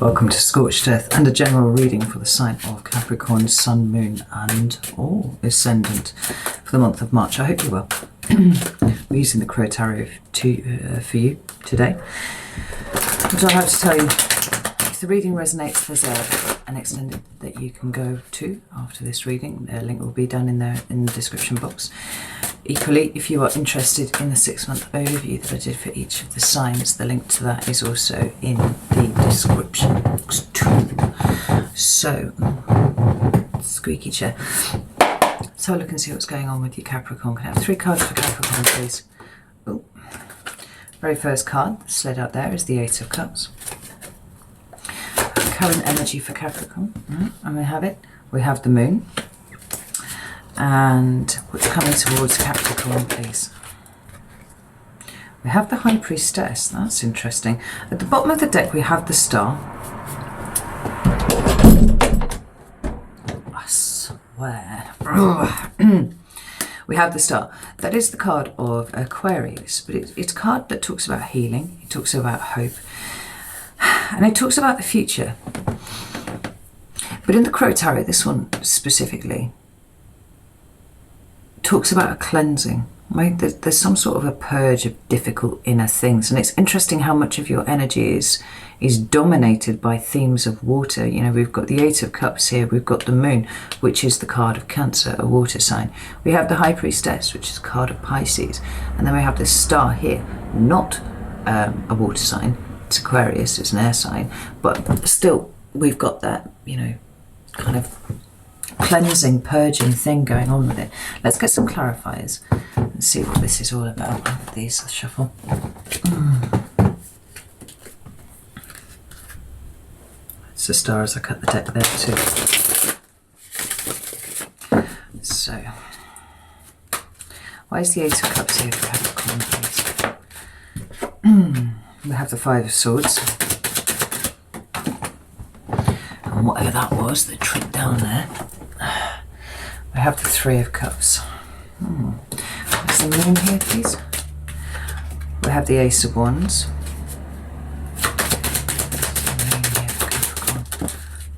Welcome to Scorched Earth and a general reading for the sign of Capricorn, Sun, Moon and Ascendant for the month of March. I hope you're well. We're using the Crow Tarot for you today. What do I have to tell you? If the reading resonates, there's an extended that you can go to after this reading. The link will be down in there in the description box. Equally, if you are interested in the 6-month overview that I did for each of the signs, the link to that is also in the description box too. So, squeaky chair. Let's have a look and see what's going on with your Capricorn. Can I have 3 cards for Capricorn, please? Oh. Very first card that's laid out there is the 8 of Cups. Current energy for Capricorn. And we have it. We have the Moon. And what's coming towards Capricorn, please? We have the High Priestess. That's interesting. At the bottom of the deck, we have the Star. I swear. We have the Star. That is the card of Aquarius, but it's a card that talks about healing. It talks about hope. And it talks about the future. But in the Crow Tarot, this one specifically talks about a cleansing, right? There's some sort of a purge of difficult inner things, and it's interesting how much of your energy is dominated by themes of water. You know, we've got the 8 of Cups here, we've got the Moon, which is the card of Cancer, a water sign. We have the High Priestess, which is a card of Pisces, and then we have this Star here, not a water sign. It's Aquarius, it's an air sign, but still we've got that, you know, kind of cleansing, purging thing going on with it. Let's get some clarifiers and see what this is all about with these. Shuffle. It's the Star as I cut the deck there too. So, why is the 8 of Cups here for Capricorn, please? We have the 5 of Swords. And whatever that was that tripped down there. We have the 3 of Cups. What's the Moon here, please? We have the Ace of Wands.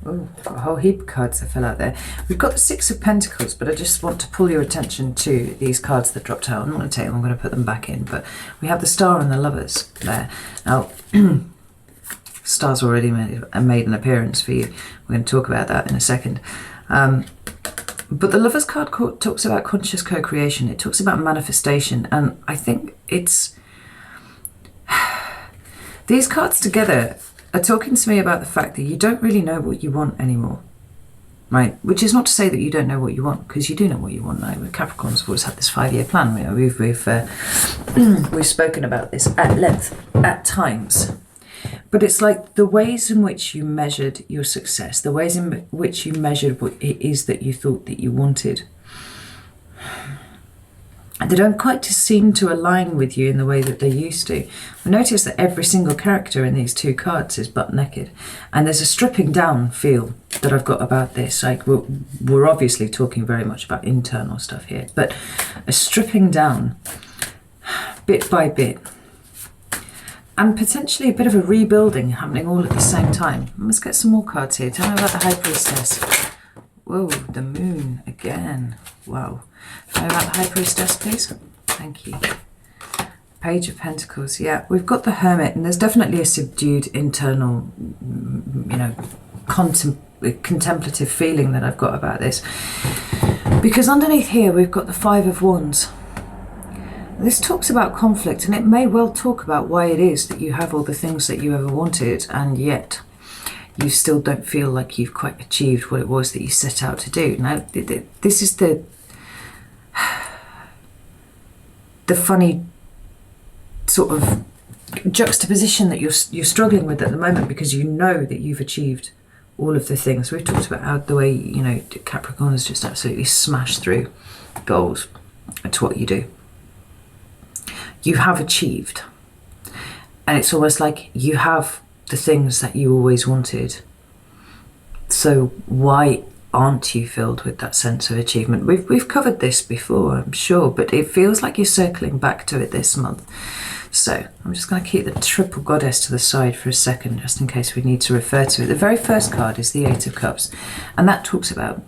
Oh, got a whole heap of cards that fell out there. We've got the 6 of Pentacles, but I just want to pull your attention to these cards that dropped out. I'm not going to take them, I'm going to put them back in. But we have the Star and the Lovers there. Now, Star's already made an appearance for you. We're going to talk about that in a second. But the Lovers card talks about conscious co-creation. It talks about manifestation. And I think it's... These cards together are talking to me about the fact that you don't really know what you want anymore. Right? Which is not to say that you don't know what you want, because you do know what you want now. With Capricorns, we've always had this 5-year plan. You know, we've spoken about this at length at times. But it's like the ways in which you measured your success, the ways in which you measured what it is that you thought that you wanted, they don't quite seem to align with you in the way that they used to. I notice that every single character in these 2 cards is butt naked, and there's a stripping down feel that I've got about this. Like we're obviously talking very much about internal stuff here, but a stripping down bit by bit. And potentially a bit of a rebuilding happening all at the same time. Let's get some more cards here. Tell me about the High Priestess. Whoa, the Moon again. Wow. Tell me about the High Priestess, please. Thank you. Page of Pentacles. Yeah, we've got the Hermit, and there's definitely a subdued internal, you know, contemplative feeling that I've got about this. Because underneath here, we've got the 5 of Wands. This talks about conflict, and it may well talk about why it is that you have all the things that you ever wanted, and yet you still don't feel like you've quite achieved what it was that you set out to do. Now, this is the funny sort of juxtaposition that you're struggling with at the moment, because you know that you've achieved all of the things. We've talked about how the way, you know, Capricorn has just absolutely smashed through goals. It's what you do. You have achieved, and it's almost like you have the things that you always wanted. So why aren't you filled with that sense of achievement? We've covered this before, I'm sure, but it feels like you're circling back to it this month. So I'm just going to keep the triple goddess to the side for a second, just in case we need to refer to it. The very first card is the Eight of Cups, and that talks about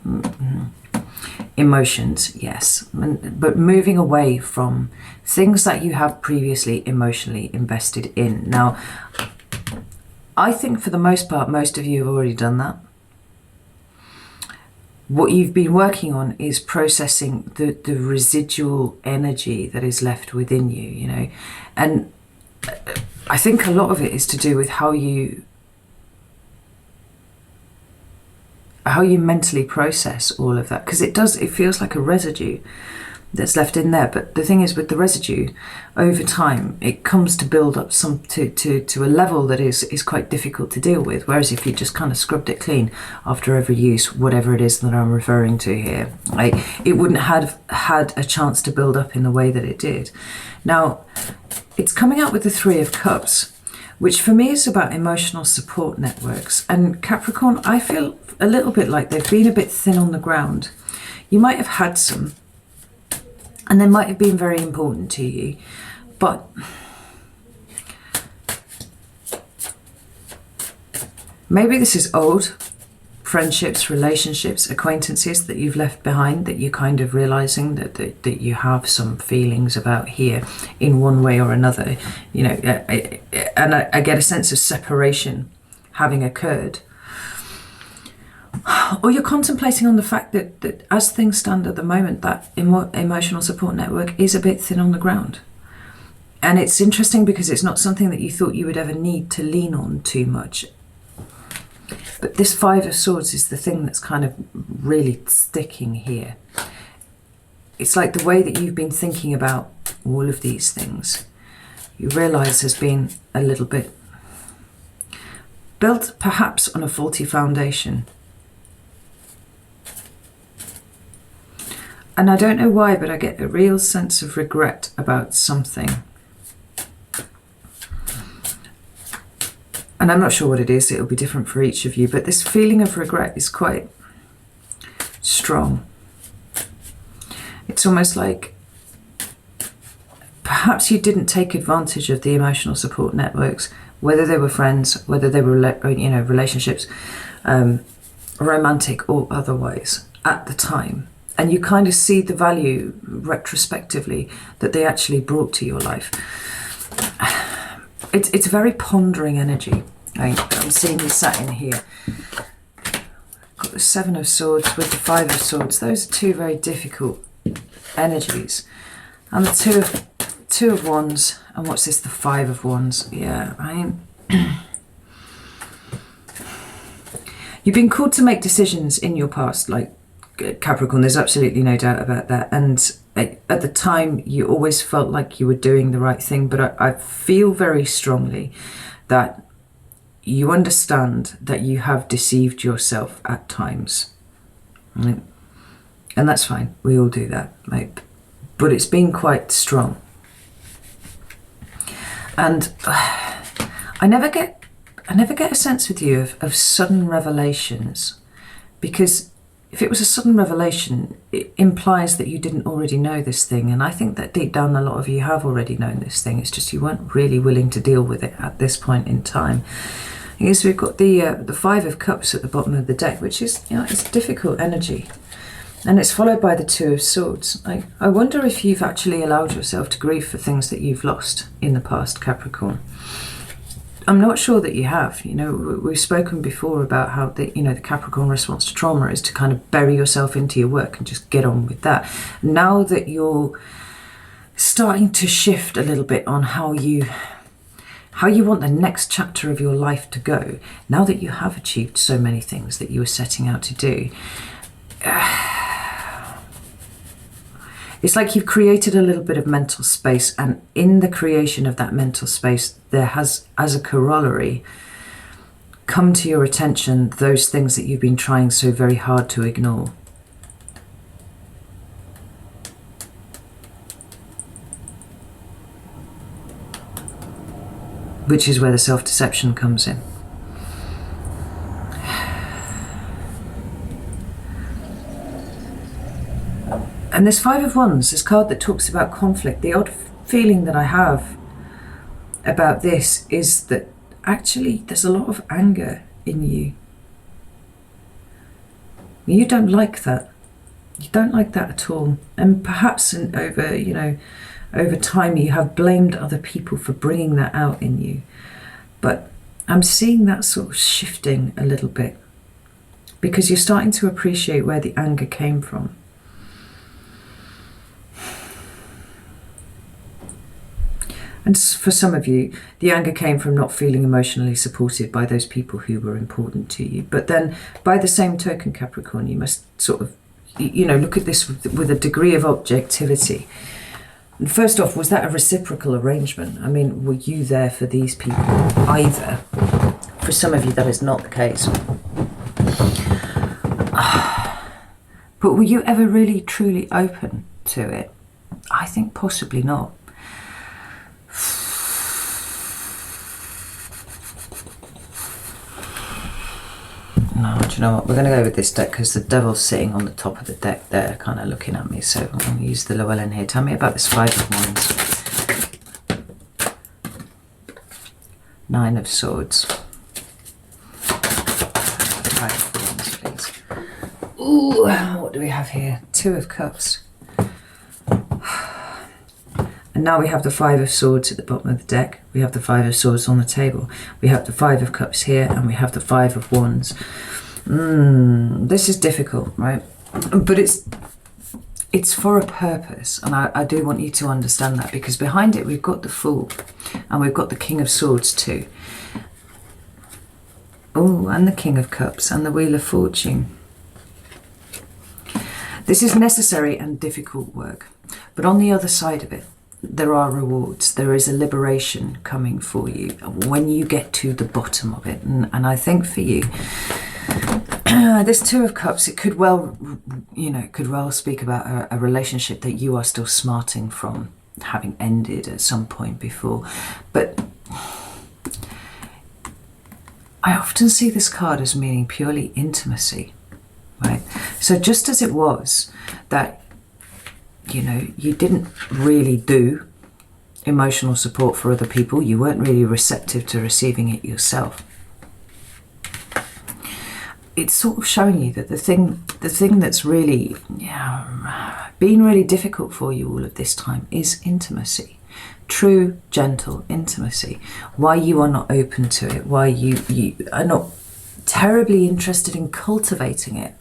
emotions, yes, but moving away from things that you have previously emotionally invested in. Now, I think for the most part, most of you have already done that. What you've been working on is processing the residual energy that is left within you, you know, and I think a lot of it is to do with how you mentally process all of that, because it feels like a residue that's left in there. But the thing is, with the residue, over time it comes to build up to a level that is quite difficult to deal with, whereas if you just kind of scrubbed it clean after every use, whatever it is that I'm referring to here, like, it wouldn't have had a chance to build up in the way that it did. Now it's coming out with the Three of Cups, which for me is about emotional support networks. And Capricorn, I feel a little bit like they've been a bit thin on the ground. You might have had some, and they might have been very important to you, but maybe this is old friendships, relationships, acquaintances that you've left behind, that you're kind of realizing that you have some feelings about here in one way or another, you know, and I get a sense of separation having occurred. Or you're contemplating on the fact that as things stand at the moment, that emotional support network is a bit thin on the ground. And it's interesting because it's not something that you thought you would ever need to lean on too much. But this Five of Swords is the thing that's kind of really sticking here. It's like the way that you've been thinking about all of these things, you realise has been a little bit built perhaps on a faulty foundation. And I don't know why, but I get a real sense of regret about something. And I'm not sure what it is, it'll be different for each of you, but this feeling of regret is quite strong. It's almost like perhaps you didn't take advantage of the emotional support networks, whether they were friends, whether they were, you know, relationships, romantic or otherwise, at the time. And you kind of see the value retrospectively that they actually brought to your life. It's a very pondering energy. I'm seeing you sat in here. Got the Seven of Swords with the Five of Swords. Those are two very difficult energies. And the Two of Wands. And what's this? The Five of Wands. Yeah, you've been called to make decisions in your past, like Capricorn, there's absolutely no doubt about that. And at the time, you always felt like you were doing the right thing. But I feel very strongly that you understand that you have deceived yourself at times. Right? And that's fine. We all do that. Right? But it's been quite strong. And I never get a sense with you of sudden revelations, because if it was a sudden revelation, it implies that you didn't already know this thing. And I think that deep down, a lot of you have already known this thing. It's just you weren't really willing to deal with it at this point in time. Because we've got the Five of Cups at the bottom of the deck, which is, you know, it's difficult energy. And it's followed by the Two of Swords. I wonder if you've actually allowed yourself to grieve for things that you've lost in the past, Capricorn. I'm not sure that you have. You know, we've spoken before about how the Capricorn response to trauma is to kind of bury yourself into your work and just get on with that. Now that you're starting to shift a little bit on how you want the next chapter of your life to go, now that you have achieved so many things that you were setting out to do, it's like you've created a little bit of mental space, and in the creation of that mental space, there has, as a corollary, come to your attention those things that you've been trying so very hard to ignore. Which is where the self-deception comes in. And this Five of Wands, this card that talks about conflict, the odd feeling that I have about this is that actually there's a lot of anger in you. You don't like that. You don't like that at all. And perhaps over time you have blamed other people for bringing that out in you. But I'm seeing that sort of shifting a little bit, because you're starting to appreciate where the anger came from. And for some of you, the anger came from not feeling emotionally supported by those people who were important to you. But then by the same token, Capricorn, you must sort of, look at this with a degree of objectivity. And first off, was that a reciprocal arrangement? I mean, were you there for these people either? For some of you, that is not the case. But were you ever really, truly open to it? I think possibly not. No, do you know what? We're going to go with this deck because the devil's sitting on the top of the deck there, kind of looking at me. So I'm going to use the Llewellyn here. Tell me about this Five of Wands. Nine of Swords. Five of Wands, please. Ooh, what do we have here? Two of Cups. And now we have the Five of Swords at the bottom of the deck. We have the Five of Swords on the table. We have the Five of Cups here, and we have the Five of Wands. This is difficult, right? But it's for a purpose, and I do want you to understand that, because behind it we've got the Fool, and we've got the King of Swords too. Oh, and the King of Cups, and the Wheel of Fortune. This is necessary and difficult work, but on the other side of it, there are rewards. There is a liberation coming for you when you get to the bottom of it. And I think for you, this Two of Cups, it could well, speak about a relationship that you are still smarting from having ended at some point before. But I often see this card as meaning purely intimacy, right? So just as it was that you didn't really do emotional support for other people, you weren't really receptive to receiving it yourself. It's sort of showing you that the thing that's really been really difficult for you all of this time is intimacy. True, gentle intimacy. Why you are not open to it, why you are not terribly interested in cultivating it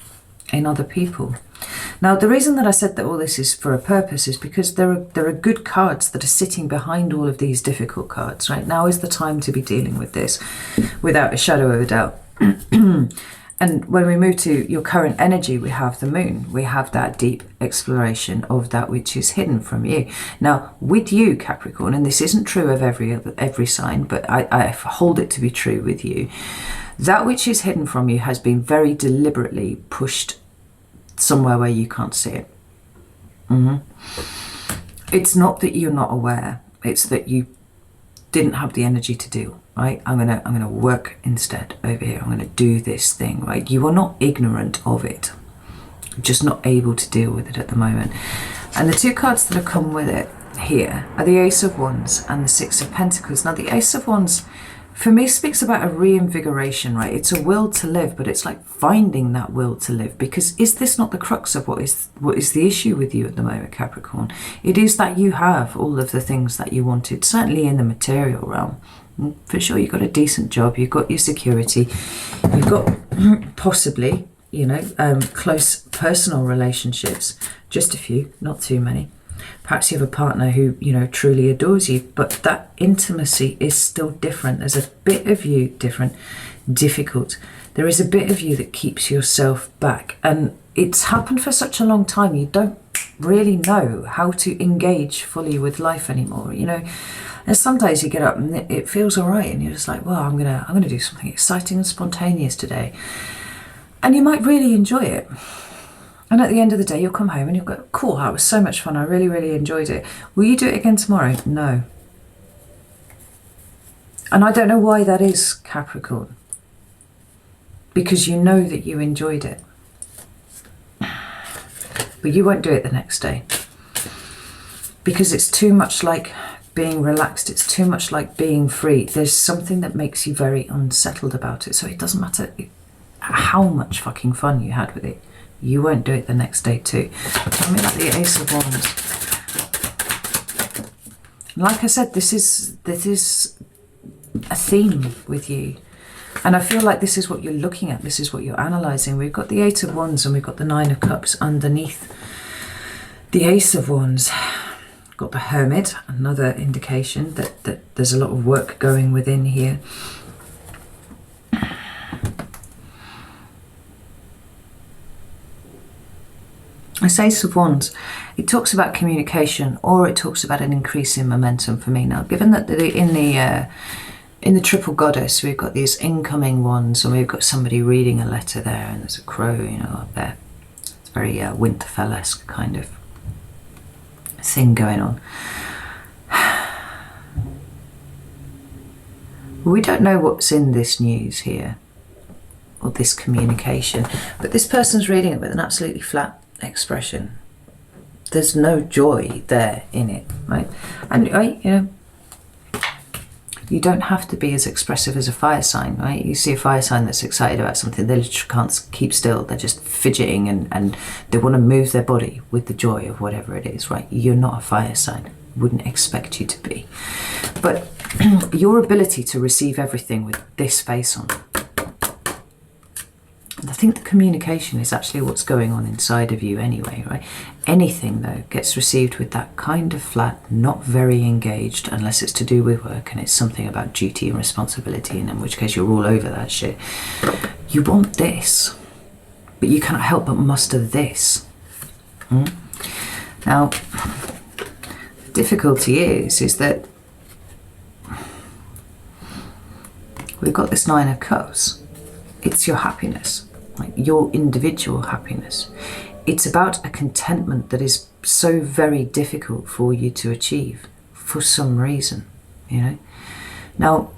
in other people. Now, the reason that I said that all this is for a purpose is because there are good cards that are sitting behind all of these difficult cards. Right now is the time to be dealing with this without a shadow of a doubt. And when we move to your current energy, we have the Moon. We have that deep exploration of that which is hidden from you. Now, with you, Capricorn, and this isn't true of every sign, but I hold it to be true with you, that which is hidden from you has been very deliberately pushed somewhere where you can't see it. It's not that you're not aware, it's that you didn't have the energy to deal, right? I'm gonna work instead over here. I'm gonna do this thing, right? You are not ignorant of it, you're just not able to deal with it at the moment. And the two cards that have come with it here are the Ace of Wands and the Six of Pentacles. Now, the Ace of Wands, for me, speaks about a reinvigoration, right? It's a will to live, but it's like finding that will to live. Because is this not the crux of what is the issue with you at the moment, Capricorn? It is that you have all of the things that you wanted, certainly in the material realm. For sure, you've got a decent job, you've got your security, you've got possibly, close personal relationships, just a few, not too many. Perhaps you have a partner who, truly adores you, but that intimacy is still different. There's a bit of you difficult. There is a bit of you that keeps yourself back. And it's happened for such a long time. You don't really know how to engage fully with life anymore. And some days you get up and it feels all right. And you're just like, well, I'm gonna do something exciting and spontaneous today. And you might really enjoy it. And at the end of the day, you'll come home and you'll go, cool, that was so much fun. I really, really enjoyed it. Will you do it again tomorrow? No. And I don't know why that is, Capricorn. Because you know that you enjoyed it. But you won't do it the next day. Because it's too much like being relaxed. It's too much like being free. There's something that makes you very unsettled about it. So it doesn't matter how much fucking fun you had with it. You won't do it the next day too. Tell me about the Ace of Wands. Like I said, this is a theme with you. And I feel like this is what you're looking at. This is what you're analysing. We've got the Eight of Wands and we've got the Nine of Cups underneath the Ace of Wands. Got the Hermit, another indication that there's a lot of work going within here. This Ace of Wands, it talks about communication, or it talks about an increase in momentum for me. Now, given that in the triple goddess, we've got these incoming wands, and we've got somebody reading a letter there, and there's a crow, you know, up there. It's very Winterfell-esque kind of thing going on. We don't know what's in this news here, or this communication, but this person's reading it with an absolutely flat expression. There's no joy there in it, right? And you know, you don't have to be as expressive as a fire sign, right? You see a fire sign that's excited about something, they literally can't keep still. They're just fidgeting and they want to move their body with the joy of whatever it is, right? You're not a fire sign. Wouldn't expect you to be. But your ability to receive everything with this face on, I think the communication is actually what's going on inside of you anyway, right? Anything, though, gets received with that kind of flat, not very engaged, unless it's to do with work and it's something about duty and responsibility, and in which case you're all over that shit. You want this, but you cannot help but muster this. Now, the difficulty is that we've got this Nine of Cups. It's your happiness. Like your individual happiness. It's about a contentment that is so very difficult for you to achieve for some reason, you know. Now,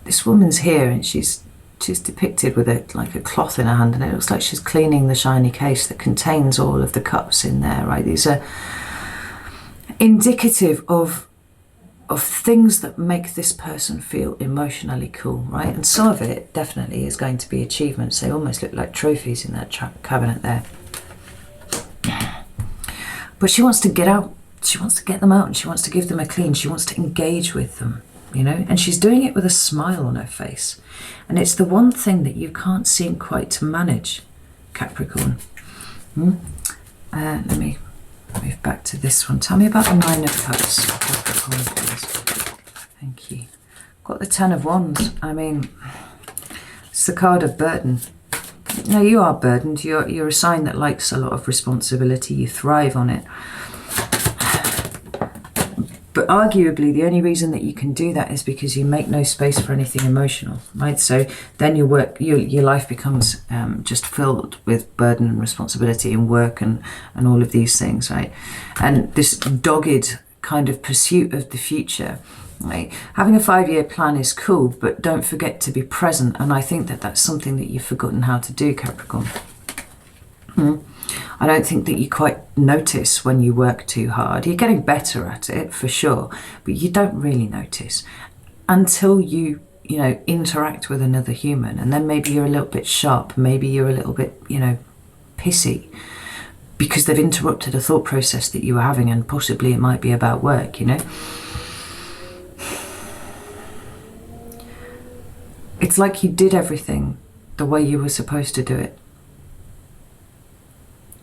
this woman's here and she's depicted with like a cloth in her hand, and it looks like she's cleaning the shiny case that contains all of the cups in there, right? These are indicative of things that make this person feel emotionally cool, right? And some of it definitely is going to be achievements. They almost look like trophies in that cabinet there. But she wants to get out. She wants to get them out and she wants to give them a clean. She wants to engage with them, you know? And she's doing it with a smile on her face. And it's the one thing that you can't seem quite to manage, Capricorn. Let me move back to this one. Tell me about the Nine of Cups, Capricorn, please. Thank you. Got the Ten of Wands. I mean, it's the card of burden. No, you are burdened. You're a sign that likes a lot of responsibility. You thrive on it. But arguably, the only reason that you can do that is because you make no space for anything emotional, right? So then your life becomes just filled with burden and responsibility and work and all of these things, right? And this dogged kind of pursuit of the future, right? Having a 5-year plan is cool, but don't forget to be present. And I think that that's something that you've forgotten how to do, Capricorn. I don't think that you quite notice when you work too hard. You're getting better at it for sure, but you don't really notice until you interact with another human, and then maybe you're a little bit sharp, maybe you're a little bit, pissy because they've interrupted a thought process that you were having, and possibly it might be about work, It's like you did everything the way you were supposed to do it.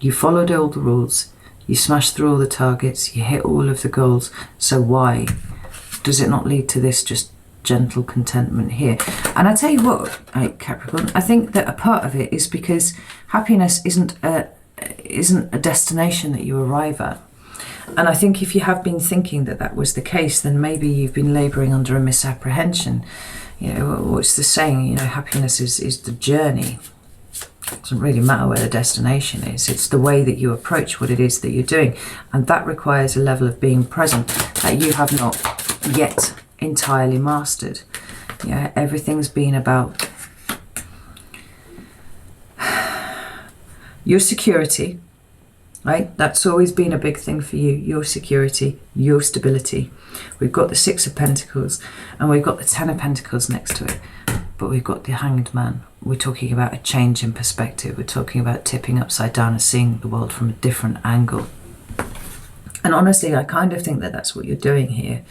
You followed all the rules, you smashed through all the targets, you hit all of the goals. So why does it not lead to this just gentle contentment here? And I tell you what, Capricorn, I think that a part of it is because happiness isn't a destination that you arrive at. And I think if you have been thinking that that was the case, then maybe you've been labouring under a misapprehension. What's the saying? Happiness is the journey. It doesn't really matter where the destination is. It's the way that you approach what it is that you're doing. And that requires a level of being present that you have not yet entirely mastered. Everything's been about your security, right? That's always been a big thing for you, your security, your stability. We've got the Six of Pentacles and we've got the Ten of Pentacles next to it, but we've got the Hanged Man. We're talking about a change in perspective. We're talking about tipping upside down and seeing the world from a different angle. And honestly, I kind of think that that's what you're doing here,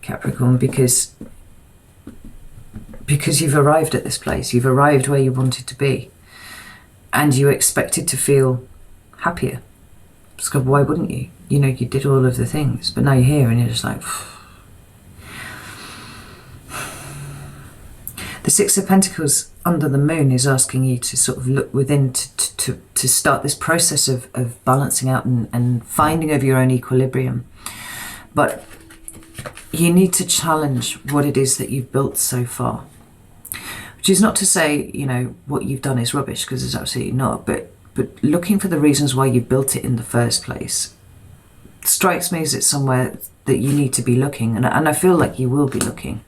Capricorn, because you've arrived at this place. You've arrived where you wanted to be and you expected to feel happier. Because why wouldn't you? You know, you did all of the things, but now you're here and you're just like... The Six of Pentacles under the moon is asking you to sort of look within to start this process of balancing out and finding of your own equilibrium. But you need to challenge what it is that you've built so far. Which is not to say, you know, what you've done is rubbish, because it's absolutely not. But looking for the reasons why you built it in the first place strikes me as it's somewhere that you need to be looking. And I feel like you will be looking.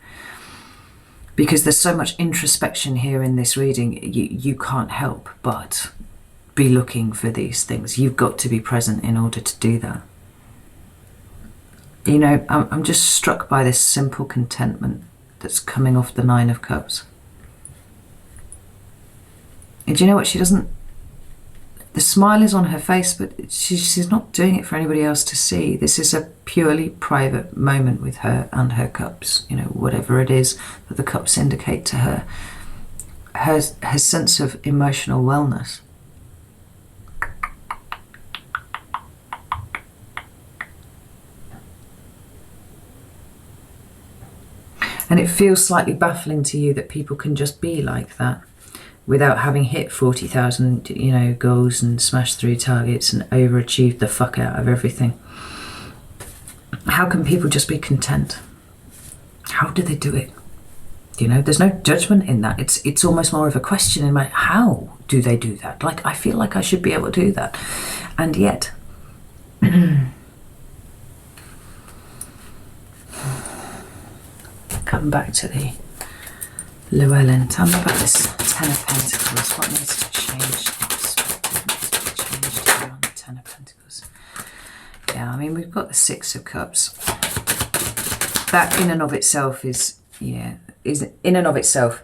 Because there's so much introspection here in this reading, you can't help but be looking for these things. You've got to be present in order to do that. You know, I'm just struck by this simple contentment that's coming off the Nine of Cups. And do you know what? She doesn't... The smile is on her face, but she's not doing it for anybody else to see. This is a purely private moment with her and her cups. You know, whatever it is that the cups indicate to her. Her sense of emotional wellness. And it feels slightly baffling to you that people can just be like that without having hit 40,000, you know, goals and smashed through targets and overachieved the fuck out of everything. How can people just be content? How do they do it? You know, there's no judgment in that. It's almost more of a question in my, how do they do that? Like, I feel like I should be able to do that. And yet, come back to the Llewellyn. Tell me about this Ten of Pentacles. What needs to change? What needs to be changed here on the Ten of Pentacles? Yeah, I mean, we've got the Six of Cups. That in and of itself is in and of itself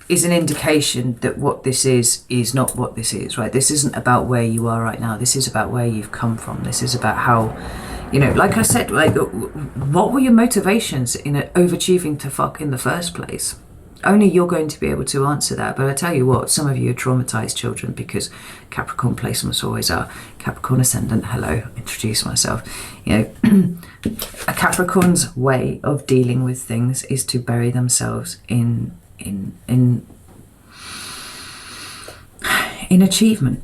is an indication that what this is not what this is, right? This isn't about where you are right now. This is about where you've come from. This is about how, you know, like I said, like, what were your motivations in overachieving to fuck in the first place? Only you're going to be able to answer that. But I tell you what, some of you are traumatized children, because Capricorn placements always are. Capricorn ascendant, hello, introduce myself. You know, a Capricorn's way of dealing with things is to bury themselves in achievement.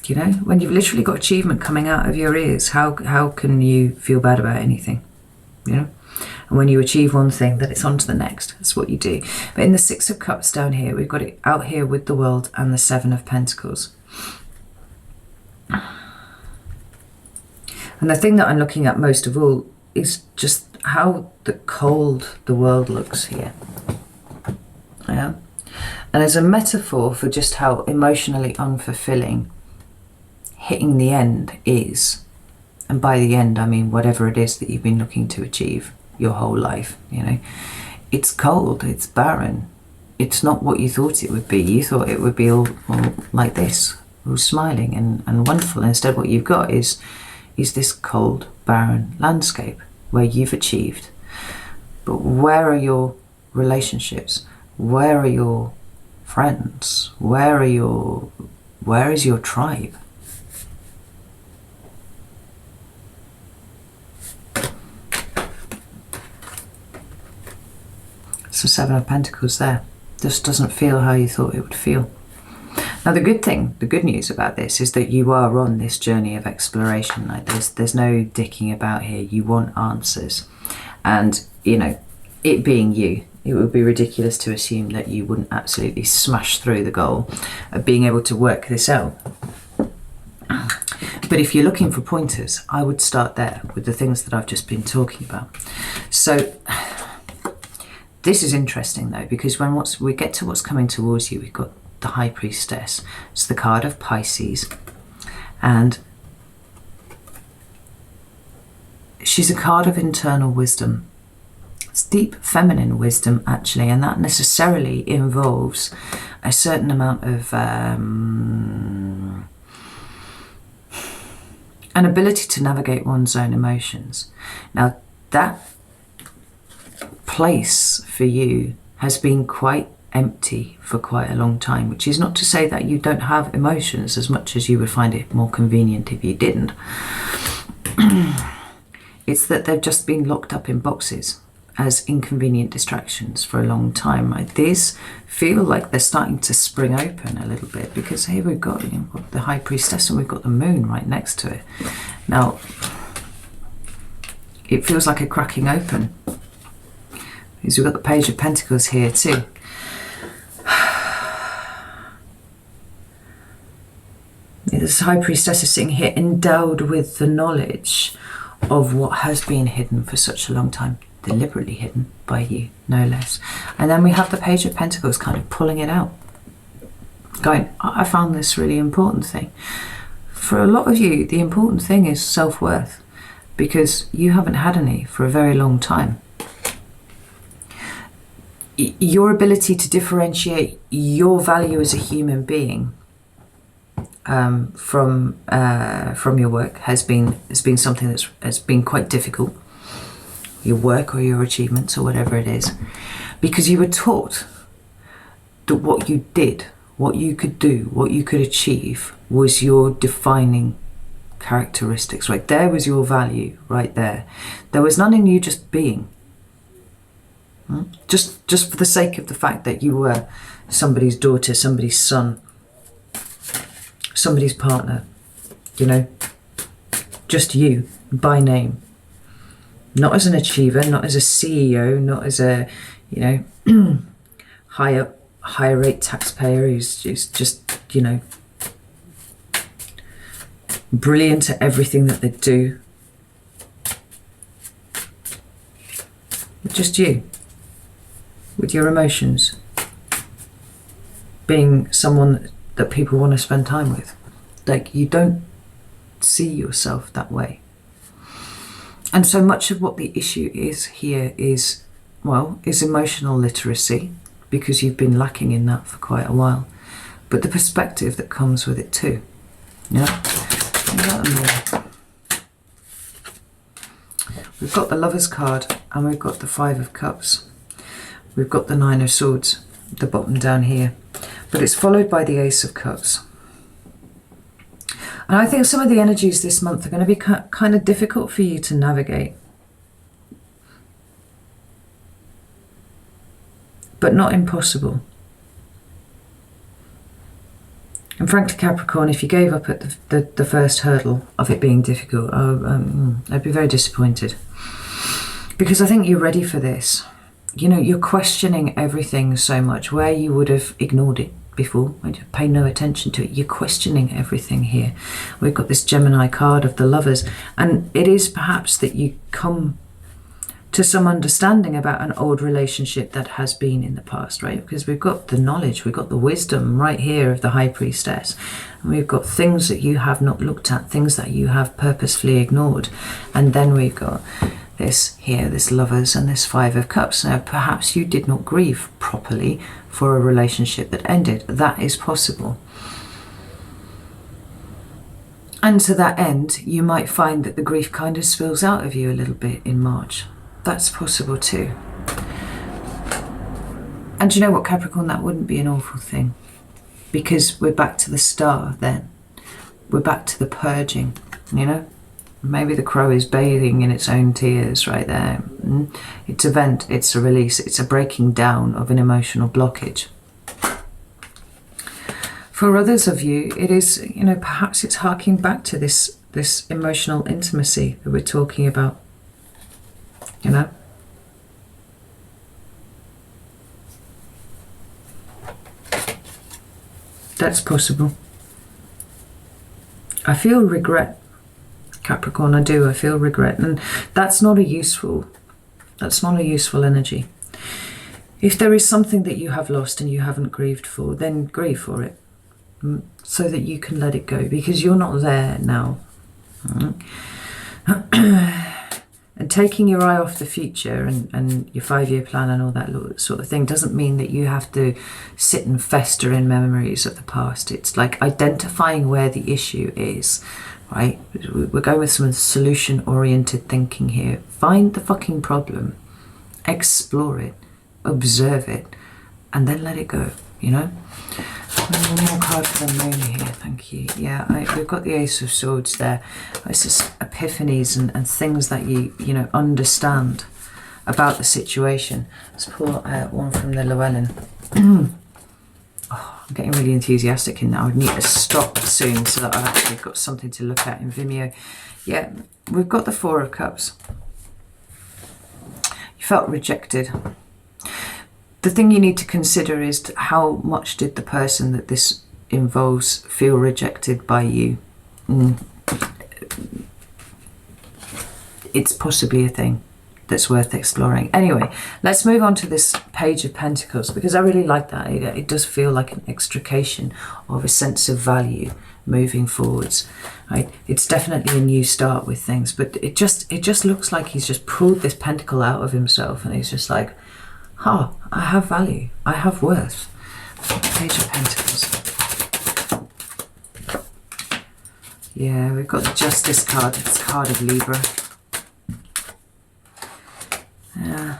You know, when you've literally got achievement coming out of your ears, how can you feel bad about anything? You know? And when you achieve one thing, then it's on to the next. That's what you do. But in the Six of Cups down here, we've got it out here with the World and the Seven of Pentacles. And the thing that I'm looking at most of all is just how cold the world looks here. Yeah. And as a metaphor for just how emotionally unfulfilling hitting the end is. And by the end, I mean whatever it is that you've been looking to achieve your whole life, you know. It's cold, it's barren. It's not what you thought it would be. You thought it would be all like this, all smiling and wonderful. Instead, what you've got is this cold, barren landscape where you've achieved. But where are your relationships? Where are your friends? Where is your tribe? So Seven of Pentacles there. Just doesn't feel how you thought it would feel. Now the good news about this is that you are on this journey of exploration. Like there's no dicking about here. You want answers. And, you know, it being you, it would be ridiculous to assume that you wouldn't absolutely smash through the goal of being able to work this out. But if you're looking for pointers, I would start there with the things that I've just been talking about. So this is interesting though, because when we get to what's coming towards you, we've got the High Priestess. It's the card of Pisces. And she's a card of internal wisdom. It's deep feminine wisdom, actually, and that necessarily involves a certain amount of an ability to navigate one's own emotions. Now, that place for you has been quite empty for quite a long time, which is not to say that you don't have emotions as much as you would find it more convenient if you didn't. It's that they've just been locked up in boxes as inconvenient distractions for a long time. These feel like they're starting to spring open a little bit, because here we've got, you know, we've got the High Priestess and we've got the Moon right next to it. Now, it feels like a cracking open, because we've got the Page of Pentacles here too. This High Priestess is sitting here endowed with the knowledge of what has been hidden for such a long time, deliberately hidden by you, no less. And then we have the Page of Pentacles kind of pulling it out, going, I found this really important thing. For a lot of you, the important thing is self-worth, because you haven't had any for a very long time. Your ability to differentiate your value as a human being from your work has been something has been quite difficult. Your work or your achievements or whatever it is, because you were taught that what you did, what you could do, what you could achieve was your defining characteristics. Right there was your value. Right there, there was none in you just being. Just for the sake of the fact that you were somebody's daughter, somebody's son, somebody's partner, you know, just you by name. Not as an achiever, not as a CEO, not as a, you know, higher rate taxpayer who's just, you know, brilliant at everything that they do. Just you, with your emotions, being someone that people want to spend time with. Like, you don't see yourself that way. And so much of what the issue is here is, well, is emotional literacy, because you've been lacking in that for quite a while. But the perspective that comes with it too. Yeah. We've got the Lovers card and we've got the Five of Cups. We've got the Nine of Swords at the bottom down here. But it's followed by the Ace of Cups. And I think some of the energies this month are going to be kind of difficult for you to navigate. But not impossible. And frankly, Capricorn, if you gave up at the first hurdle of it being difficult, I'd be very disappointed. Because I think you're ready for this. You know, you're questioning everything so much, where you would have ignored it before, and you pay no attention to it. You're questioning everything here. We've got this Gemini card of the Lovers, and it is perhaps that you come to some understanding about an old relationship that has been in the past, right? Because we've got the knowledge, we've got the wisdom right here of the High Priestess, and we've got things that you have not looked at, things that you have purposefully ignored, and then we've got this here, this Lovers and this Five of Cups. Now, perhaps you did not grieve properly for a relationship that ended. That is possible. And to that end, you might find that the grief kind of spills out of you a little bit in March. That's possible too. And you know what, Capricorn, that wouldn't be an awful thing, because we're back to the Star then. We're back to the purging, you know? Maybe the crow is bathing in its own tears right there. It's a vent, it's a release, it's a breaking down of an emotional blockage. For others of you, it is, you know, perhaps it's harking back to this emotional intimacy that we're talking about, you know? That's possible. I feel regret, Capricorn, I do. I feel regret, and that's not a useful energy. If there is something that you have lost and you haven't grieved for, then grieve for it. so that you can let it go, because you're not there now. And taking your eye off the future and your 5-year plan and all that sort of thing doesn't mean that you have to sit and fester in memories of the past. It's like identifying where the issue is, right? We're going with some solution-oriented thinking here. Find the fucking problem, explore it, observe it, and then let it go, you know? One more card for the moon here, thank you. Yeah, we've got the Ace of Swords there. It's just epiphanies and things that you understand about the situation. Let's pull one from the Llewellyn. Oh, I'm getting really enthusiastic in now. I need to stop soon so that I've actually got something to look at in Vimeo. Yeah, we've got the Four of Cups. You felt rejected. The thing you need to consider is how much did the person that this involves feel rejected by you? It's possibly a thing that's worth exploring. Anyway, let's move on to this Page of Pentacles, because I really like that. It does feel like an extrication of a sense of value moving forwards. Right? It's definitely a new start with things, but it just looks like he's just pulled this pentacle out of himself, and he's just like, I have value, I have worth. Page of Pentacles. Yeah, we've got the Justice card. It's a card of Libra. Yeah.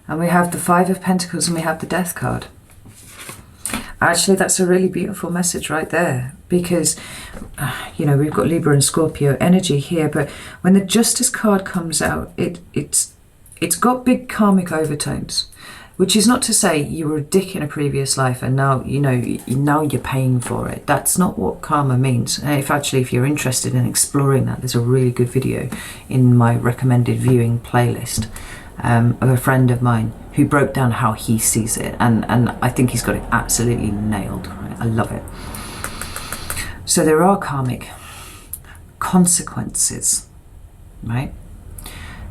And we have the Five of Pentacles and we have the Death card. Actually, that's a really beautiful message right there, because, we've got Libra and Scorpio energy here, but when the Justice card comes out, it's got big karmic overtones, which is not to say you were a dick in a previous life and now, now you're paying for it. That's not what karma means. If you're interested in exploring that, there's a really good video in my recommended viewing playlist of a friend of mine who broke down how he sees it. And I think he's got it absolutely nailed. Right? I love it. So there are karmic consequences, right?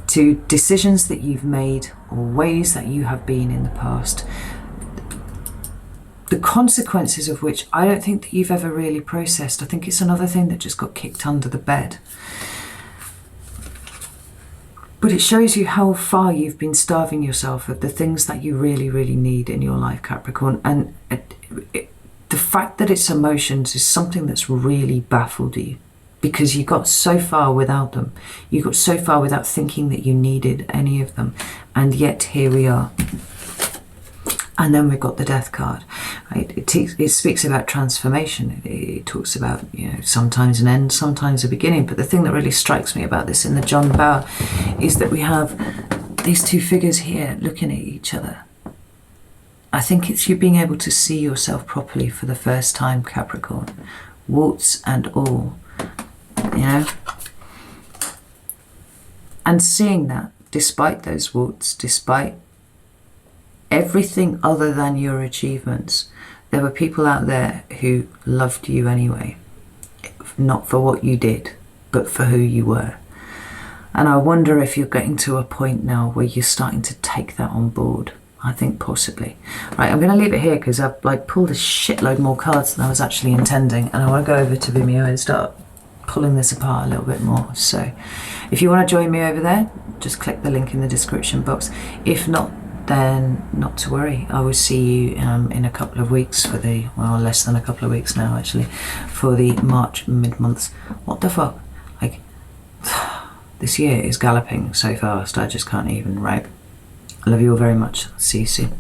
To decisions that you've made or ways that you have been in the past, the consequences of which I don't think that you've ever really processed. I think it's another thing that just got kicked under the bed. But it shows you how far you've been starving yourself of the things that you really, really need in your life, Capricorn. And the fact that it's emotions is something that's really baffled you, because you got so far without them. You got so far without thinking that you needed any of them. And yet here we are. And then we've got the Death card. Right? It speaks about transformation. It talks about, sometimes an end, sometimes a beginning. But the thing that really strikes me about this in the John Bower is that we have these two figures here looking at each other. I think it's you being able to see yourself properly for the first time, Capricorn. Warts and all. And seeing that, despite those warts, despite everything other than your achievements, there were people out there who loved you anyway, not for what you did, but for who you were. And I wonder if you're getting to a point now where you're starting to take that on board. I think possibly. Right, I'm going to leave it here because I've pulled a shitload more cards than I was actually intending, and I want to go over to Vimeo and start pulling this apart a little bit more. So if you want to join me over there, just click the link in the description box. If not, then not to worry. I will see you in a couple of weeks for less than a couple of weeks now actually, for the March mid-months. What the fuck? This year is galloping so fast, I just can't even, right? I love you all very much. See you soon.